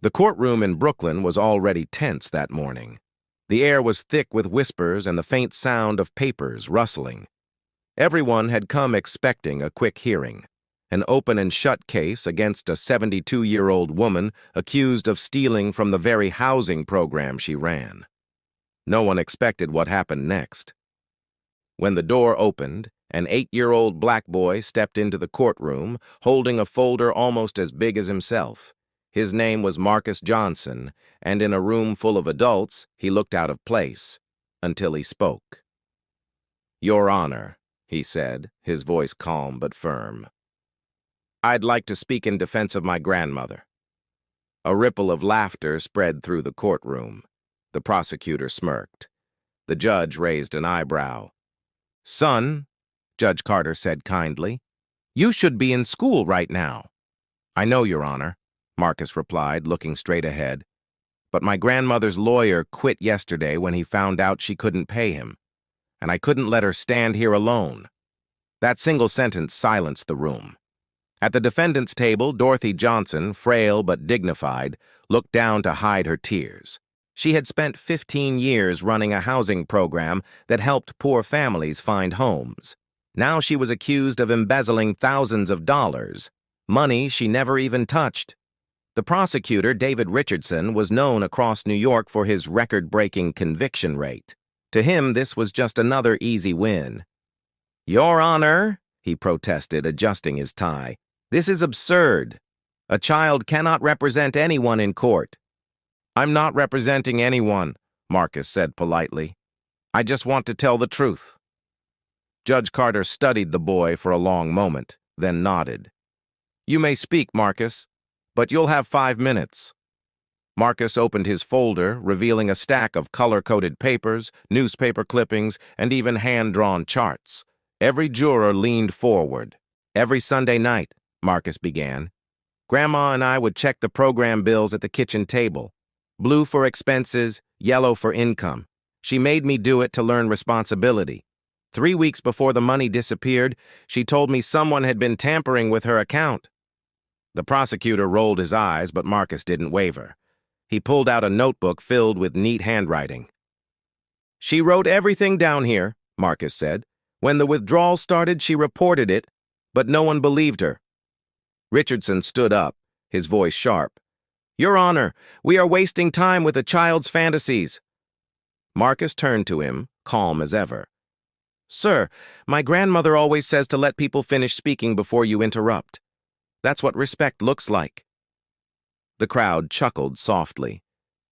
The courtroom in Brooklyn was already tense that morning. The air was thick with whispers and the faint sound of papers rustling. Everyone had come expecting a quick hearing, an open and shut case against a 72-year-old woman accused of stealing from the very housing program she ran. No one expected what happened next. When the door opened, an 8-year-old black boy stepped into the courtroom, holding a folder almost as big as himself. His name was Marcus Johnson, and in a room full of adults, he looked out of place, until he spoke. "Your Honor," he said, his voice calm but firm. "I'd like to speak in defense of my grandmother." A ripple of laughter spread through the courtroom. The prosecutor smirked. The judge raised an eyebrow. "Son," Judge Carter said kindly, "you should be in school right now." "I know, Your Honor," Marcus replied, looking straight ahead. "But my grandmother's lawyer quit yesterday when he found out she couldn't pay him, and I couldn't let her stand here alone." That single sentence silenced the room. At the defendant's table, Dorothy Johnson, frail but dignified, looked down to hide her tears. She had spent 15 years running a housing program that helped poor families find homes. Now she was accused of embezzling thousands of dollars, money she never even touched. The prosecutor, David Richardson, was known across New York for his record-breaking conviction rate. To him, this was just another easy win. "Your Honor," he protested, adjusting his tie, "this is absurd. A child cannot represent anyone in court." "I'm not representing anyone," Marcus said politely. "I just want to tell the truth." Judge Carter studied the boy for a long moment, then nodded. "You may speak, Marcus, but you'll have 5 minutes." Marcus opened his folder, revealing a stack of color-coded papers, newspaper clippings, and even hand-drawn charts. Every juror leaned forward. "Every Sunday night," Marcus began, "Grandma and I would check the program bills at the kitchen table. Blue for expenses, yellow for income. She made me do it to learn responsibility. 3 weeks before the money disappeared, she told me someone had been tampering with her account." The prosecutor rolled his eyes, but Marcus didn't waver. He pulled out a notebook filled with neat handwriting. "She wrote everything down here," Marcus said. "When the withdrawal started, she reported it, but no one believed her." Richardson stood up, his voice sharp. "Your Honor, we are wasting time with a child's fantasies." Marcus turned to him, calm as ever. "Sir, my grandmother always says to let people finish speaking before you interrupt. That's what respect looks like." The crowd chuckled softly.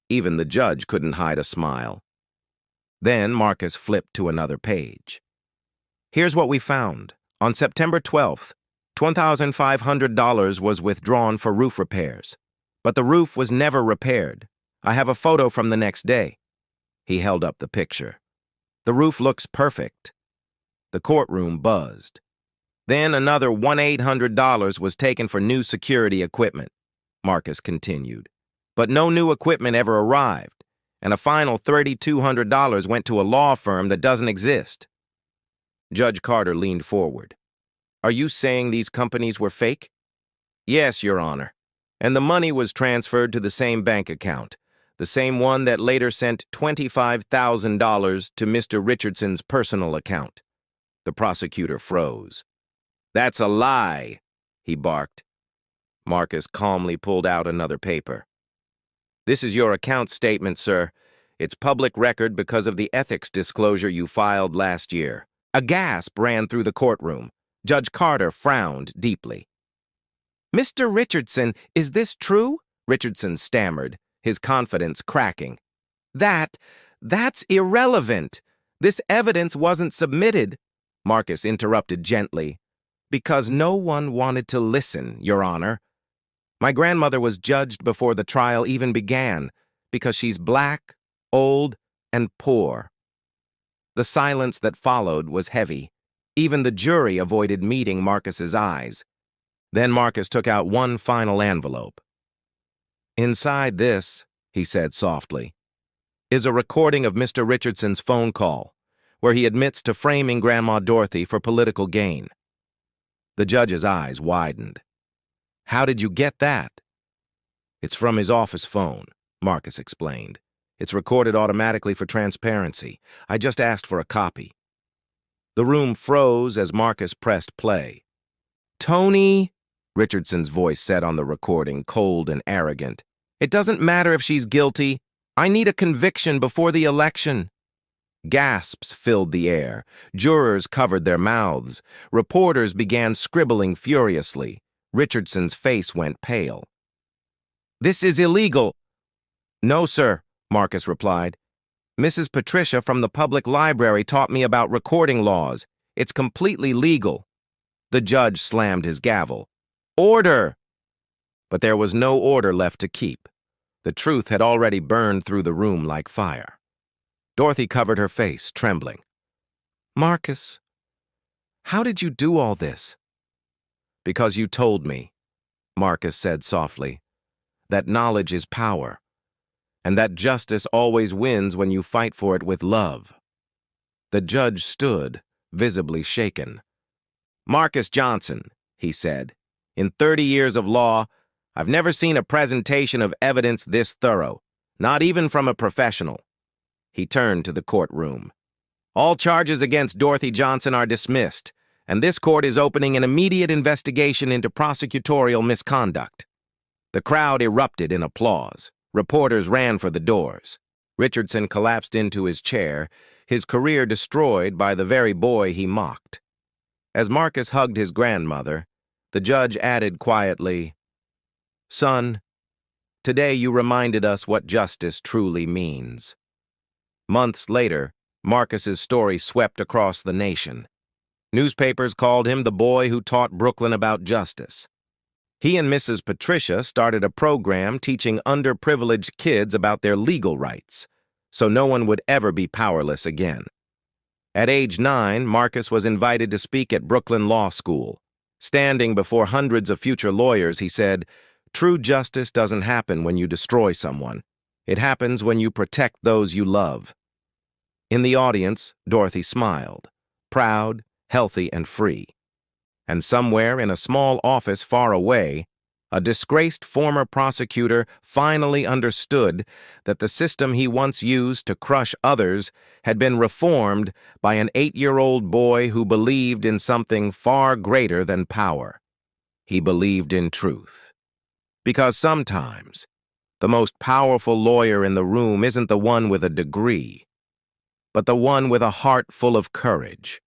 Even the judge couldn't hide a smile. Then Marcus flipped to another page. "Here's what we found. On September 12th, $1,500 was withdrawn for roof repairs. But the roof was never repaired. I have a photo from the next day." He held up the picture. "The roof looks perfect." The courtroom buzzed. "Then another $1,800 was taken for new security equipment," Marcus continued. "But no new equipment ever arrived, and a final $3,200 went to a law firm that doesn't exist." Judge Carter leaned forward. "Are you saying these companies were fake?" "Yes, Your Honor. And the money was transferred to the same bank account, the same one that later sent $25,000 to Mr. Richardson's personal account." The prosecutor froze. "That's a lie," he barked. Marcus calmly pulled out another paper. "This is your account statement, sir. It's public record because of the ethics disclosure you filed last year." A gasp ran through the courtroom. Judge Carter frowned deeply. "Mr. Richardson, is this true?" Richardson stammered, his confidence cracking. That's irrelevant. This evidence wasn't submitted," Marcus interrupted gently. "Because no one wanted to listen, Your Honor. My grandmother was judged before the trial even began, because she's black, old, and poor." The silence that followed was heavy. Even the jury avoided meeting Marcus's eyes. Then Marcus took out one final envelope. "Inside this," he said softly, "is a recording of Mr. Richardson's phone call, where he admits to framing Grandma Dorothy for political gain." The judge's eyes widened. "How did you get that?" It's from his office phone, Marcus explained. It's recorded automatically for transparency. I just asked for a copy. The room froze as Marcus pressed play. Tony, Richardson's voice said on the recording, cold and arrogant. It doesn't matter if she's guilty. I need a conviction before the election. Gasps filled the air. Jurors covered their mouths. Reporters began scribbling furiously. Richardson's face went pale. This is illegal. No, sir, Marcus replied. Mrs. Patricia from the public library taught me about recording laws. It's completely legal. The judge slammed his gavel. Order! But there was no order left to keep. The truth had already burned through the room like fire. Dorothy covered her face, trembling. Marcus, how did you do all this? Because you told me, Marcus said softly, that knowledge is power, and that justice always wins when you fight for it with love. The judge stood, visibly shaken. Marcus Johnson, he said, in 30 years of law, I've never seen a presentation of evidence this thorough, not even from a professional. He turned to the courtroom. All charges against Dorothy Johnson are dismissed, and this court is opening an immediate investigation into prosecutorial misconduct. The crowd erupted in applause. Reporters ran for the doors. Richardson collapsed into his chair, his career destroyed by the very boy he mocked. As Marcus hugged his grandmother, the judge added quietly, Son, today you reminded us what justice truly means. Months later, Marcus's story swept across the nation. Newspapers called him the boy who taught Brooklyn about justice. He and Mrs. Patricia started a program teaching underprivileged kids about their legal rights, so no one would ever be powerless again. At age 9, Marcus was invited to speak at Brooklyn Law School. Standing before hundreds of future lawyers, he said, True justice doesn't happen when you destroy someone. It happens when you protect those you love. In the audience, Dorothy smiled, proud, healthy, and free. And somewhere in a small office far away, a disgraced former prosecutor finally understood that the system he once used to crush others had been reformed by an 8-year-old boy who believed in something far greater than power. He believed in truth. Because sometimes, the most powerful lawyer in the room isn't the one with a degree, but the one with a heart full of courage.